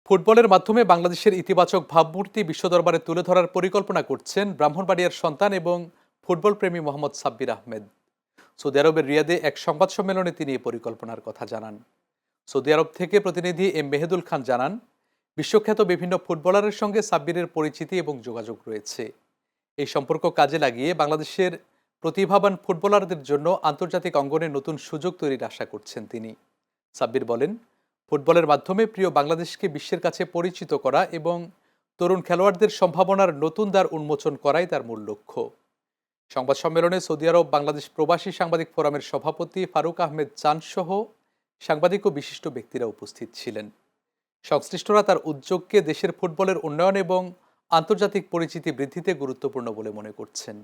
ফুটবলের মাধ্যমে বাংলাদেশের ইতিবাচক ভাবমূর্তি বিশ্ব দরবারে তুলে ধরার পরিকল্পনা করছেন ব্রাহ্মণবাড়িয়ার সন্তান এবং ফুটবল প্রেমী মোহাম্মদ সাব্বির আহমেদ। সৌদি আরবের রিয়াদে এক সংবাদ সম্মেলনে তিনি এই পরিকল্পনার কথা জানান। সৌদি আরব থেকে প্রতিনিধি এম মেহেদুল খান জানান, বিশ্বখ্যাত বিভিন্ন ফুটবলারের সঙ্গে সাব্বিরের পরিচিতি এবং যোগাযোগ রয়েছে। এই সম্পর্ক কাজে লাগিয়ে বাংলাদেশের প্রতিভাবান ফুটবলারদের জন্য আন্তর্জাতিক অঙ্গনে নতুন সুযোগ তৈরির আশা করছেন তিনি। সাব্বির বলেন, ফুটবলের মাধ্যমে প্রিয় বাংলাদেশকে বিশ্বের কাছে পরিচিত করা এবং তরুণ খেলোয়াড়দের সম্ভাবনার নতুন দ্বার উন্মোচন করাই তার মূল লক্ষ্য। সংবাদ সম্মেলনে সৌদি আরব বাংলাদেশ প্রবাসী সাংবাদিক ফোরামের সভাপতি ফারুক আহমেদ চান সহ সাংবাদিক ও বিশিষ্ট ব্যক্তিরা উপস্থিত ছিলেন। সংশ্লিষ্টরা তার উদ্যোগকে দেশের ফুটবলের উন্নয়ন এবং আন্তর্জাতিক পরিচিতি বৃদ্ধিতে গুরুত্বপূর্ণ বলে মনে করছেন।